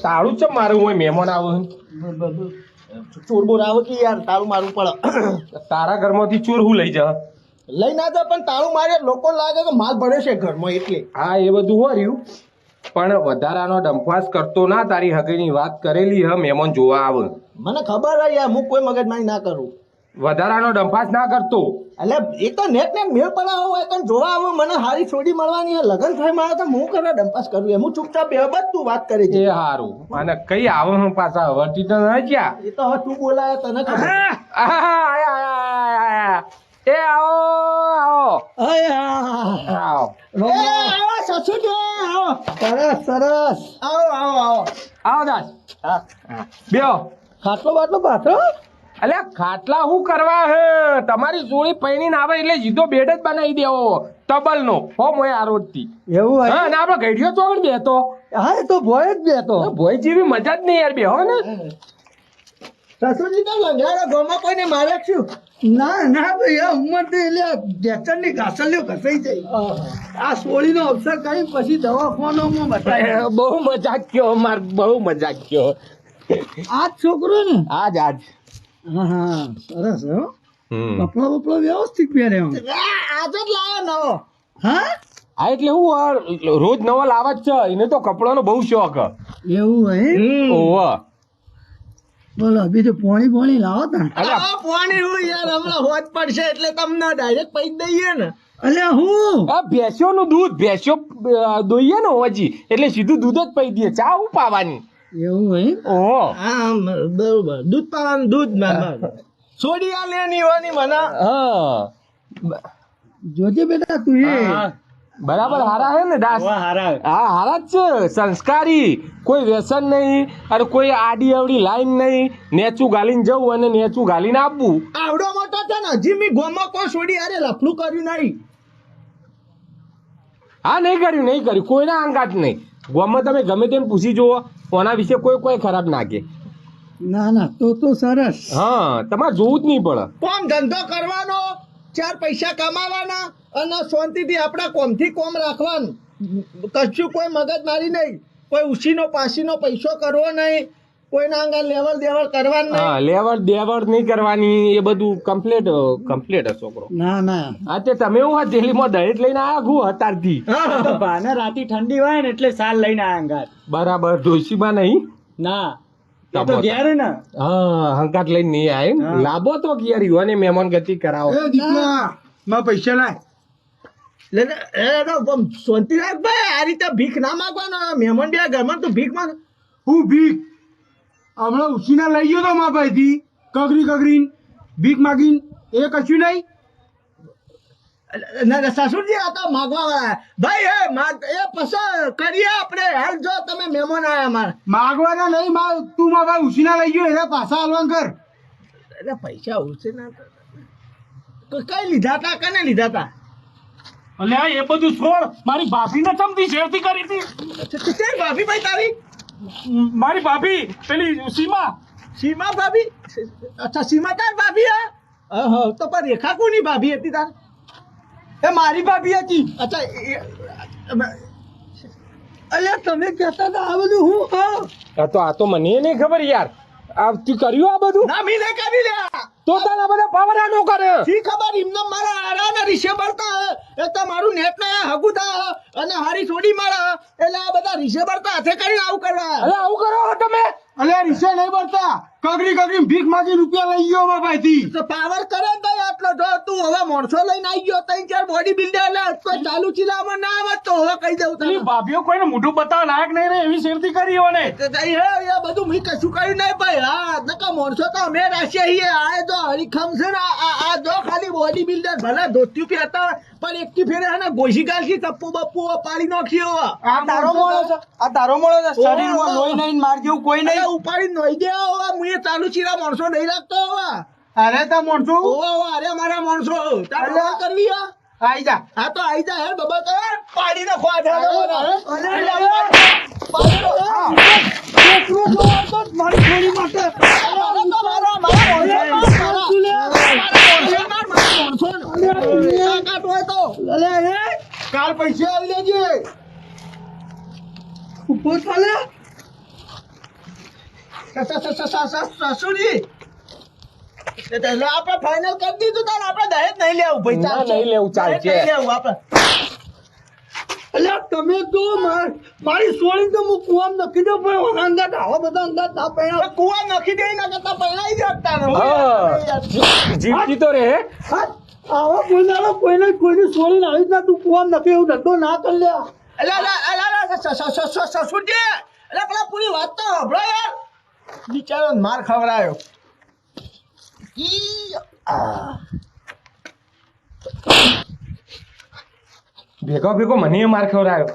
તાળું ચમ મારું હોય મહેમાન આવે ચોર બોર આવે કે યાર તાળું મારવું પડે. તારા ઘરમાંથી ચોર હું લઈ જા લઈ ના જાય પણ તાળું મારે લોકો લાગે કે માલ ભરે છે ઘરમાં એટલે. હા એ બધું હો રહ્યું પણ વધારાનો ડંફાસ કરતો ના. તારી હગીની વાત કરેલી હ મહેમાન જોવા આવે. મને ખબર હે યાર હું કોઈ મગજમારી ના કરું. વધારાનો ડંફાસ ના કરતો. એટલે એ તો નેટ મેળ પડાવો હોય પણ જોવા આવું મને હારી છોડી મળવાની હે લગન થાય મારે તો હું કરે ડંપાસ કરું એમ હું ચૂપચાપ બેહબત તું વાત કરી છે. એ હારું અને કઈ આવે હું પાછા વટી તો ના ક્યાં. એ તો હવે તું બોલાય તને ખબર. એ આવો આવો આવો સરસ સરસ આવો આવો આવો આવો દાસ બેહો. ખાટલો બાટલો પાથરો. અલ્યા ખાટલા શું કરવા હે? તમારી જોડી પૈણીને આવે એટલે સીધો બેડ જ બનાવી દેવો ટબલ નો હો મોય આરોડથી. એવું હોય હા ને આપડે ઘડિયો ચોગડ બેતો. હા એ તો ભોય જ બેતો. ભોય જેવી મજા જ નહીં યાર બેહો ને. સસુરજી તો લંગાડા ગોમાં કોઈને મારે છું. ના ના ભાઈ આ ઉંમર તો એટલે ડેક્ટરની ઘાસલીઓ ઘસાઈ જાય. આ સોળીનો અવસર કરી પછી દવાખાનામાં બતાવ્યો. બહુ મજાક કયો માર બહુ મજાક કયો. આ છોકરો ને આજ હા હા સરસ હો. કપડો બપડો વ્યવસ્થિત પહેર્યો. આજે જ લાવ્યો નવો. હા હા એટલે હું રોજ નવો લાવા જ છે. એને તો કપડાનો બહુ શોખ. એવું હોય ઓહો બોલો બીજું પોણી લાવો તા. પોણી હું યાર હમણાં હોત પડશે એટલે તમને ડાયરેક્ટ પૈ દઈએ ને. અલ્યા હું આ ભેંસ્યોનું દૂધ ભેંસ્યો દોઈએ ને હોજી એટલે સીધું દૂધ જ પી દઈએ. ચા હું પાવાની. એવું હોય ઓહો હા બરોબર દૂધ પાવાનું દૂધ છોડી આ લેવાની હોવાની મને. હા જોજે બેટા તું એ બરાબર હારા હે ને દાસ. હારા હા હારા જ છે. સંસ્કારી કોઈ વ્યસન નહીં અને કોઈ આડી અવડી લાઈન નહીં. નેચું ગાલીને જવું અને નેચું ગાલીને આપવું. આવડો મોટો છે ને હજી મી ગોમાં કોઈ છોડી અરે લફલું કર્યું નહીં. હા નહીં કર્યું કોઈના અંગાત નહીં. ગોમાં તમે ગમે તેમ પૂછી જુઓ કોના વિશે કોઈ ખરાબ ના કે. ના તો સરસ. હા તમારે જોવું જ નહીં પડે. કોમ ધંધો કરવાનો ચાર પૈસા કમાવાના અને શાંતિથી આપણા કોમથી કોમ રાખવાનું. કશું કોઈ મગજમારી નહીં. કોઈ ઉછીનો પાસીનો પૈસો કરવો નહીં. કોઈના અંગા લેવડ દેવડ કરવાનું નહીં. હા લેવડ દેવડ નહીં કરવાની. એ બધું કમ્પ્લીટ હે છોકરો. ના હા તે તમે એવું આ દિલ્હીમાં દહેજ લઈને આવ્યા ઘું હતારથી. ભાને રાતી ઠંડી હોય ને એટલે સાલ લઈને આયા અંગાત. બરાબર ડોશીમાં નહીં. ના એ તો ઘેર ને. હા હંકાત લઈને નહીં આય લાભો તો ઘેર યુવાને મહેમાન ગતિ કરાવો. માં પૈસા લાય શાંતિ રાખ ભાઈ. આ રીતે ભીખ ના માંગવાનો. મહેમાન બે ઘરમાં તો ભીખ માંગ. હું ભીખ હમણાં ઉછીના લઈ ગયો તો મા ભાઈથી કગરી ભીખ માગીને એ કશું નહીં. સસુરજી આ તો માગવા વાળા ભાઈ એ પછી કરીએ આપણે. હાલ જો તમે મહેમાન આયા અમારે માગવાના નહીં તું મા ભાઈ ઉછીના લઈ ગયો એટલે પાછા હાલવાન કર. એટલે પૈસા ઓછે ના કઈ લીધા તા કને લીધા તા. અલ્યા એ બધું છોડ. મારી ભાભીને ચમથી શેરથી કરી હતી. ભાભી ભાઈ તારી મારી ભાભી પેલી સીમા ભાભી. અચ્છા સીમા તાર ભાભી હા તો પણ રેખા કોની ભાભી હતી તાર. એ મારી ભાભી હતી. અચ્છા અલ્યા તમે કહેતા હતા આ બધું હું આ તો મને નહીં ખબર યાર. આ તું કર્યું આ બધું? ના મી નહીં કરી લ્યા. તો તારા બધા પાવરા નો કરે. શી ખબર એમને મારા આરાના રીશે બળતા એ તો મારું નેટ ના હગુતા અને હારી છોડી મારા એટલે આ બધા રીશે બળતા હાથે કરીને આવું કરવા. અરે આવું કરો તમે. અલ્યા રીસે નહીં બળતા કગરી ભીખ માગી રૂપિયા લઈ ગયો મા ભાઈથી. તો પાવર કરે ને ભાઈ આટલો જો તું હવે માણસો લઈને આવી ગયો ત્રણ ચાર બોડી બિલ્ડર એટલે કોઈ ચાલુ ચીલામાં ના આવે તો હવે કહી દઉં તને. ભાભીઓ કોઈને મોઢું બતાવવા લાયક નહીં રે એવી શેરથી કરી હોને. એ બધું મેં કશું કર્યું નહીં ભાઈ. હા નકા માણસો તો અમે રાશિયા છીએ. આ જો હરીખમ છે ને આ જો ખાલી બોડી બિલ્ડર ભલે ધોત્યું પહેરતા પણ એકથી ફેરે હે ને ગોશી ગાલથી ટપ્પુ બપ્પુ પાડી નાખ્યો. આ તારો મોળો છે. શરીરમાં લોહી નહીં માર જેવું કોઈ નહીં. ઉપાડી નોઈ દે હવે હું એ ચાલુ ચીરા માણસો નહીં રાખતો હવે. અરે તા માણસો અરે મારા માણસો તારે કરવી આઈ જા. હા તો આઈ જા હેર બાબા તો પાડી નાખો આ મારી છોડી માટે કાલ પૈસા આવી લેજે. ઊભો ચાલે સસુરી એટલે આપણે ફાઇનલ કરી દીધું તાર આપણે દહેજ નહીં લેવું ભાઈ ના, ચાલશે. નહીં લેવું, ચાલશે. દહેજ નહીં લેવું આપણે અલ્યા તમે તો મારી સોળી તો હું કુવામ નખી દઉં પણ અંગાત આવા બધા અંગાત ના પૈણા કુવા નખી દઈ ના કરતા પૈણાઈ જતા ને હા જીવતી તો રહે આવા કોઈની સોળી આવી ના તું કુવામ નખી એવું ધંધો ના કરી લ્યા સસુરજી એટલે પેલા પૂરી વાત તો સાંભળો યાર બિચારો માર ખવડાયો ભેગો ભેગો મને માર ખવડાયો